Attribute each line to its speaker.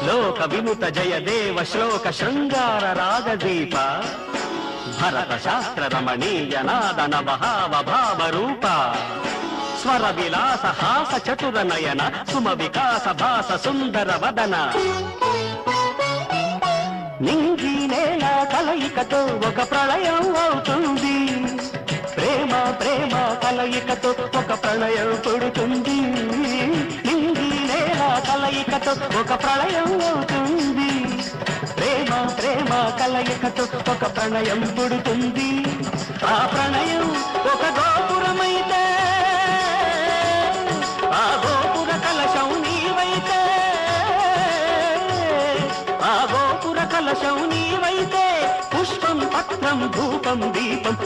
Speaker 1: లోక వినుత జయ దేవ శ్లోక శృంగార రాగదీప భరత శాస్త్ర రమణీయ నాద నవహావ భావ రూప స్వర విలాస హాస చతుర నయన సుమ వికాస భాస సుందర వదన నింగి నేల కలయికతో ఒక ప్రళయం అవుతుంది ప్రేమ ప్రేమ కలయికతో ఒక ప్రళయం పుడుతుంది నింగి నేల కలయికతో ఒక ప్రళయం అవుతుంది ప్రేమ ప్రేమ కలయికతో ఒక ప్రణయం పుడుతుంది ఆ ప్రణయం ఒక గోపురమైతే ఆ గోపుర కలశం నీవైతే ఆ గోపుర కలశం నీవైతే పుష్పం పత్రం ధూపం దీపం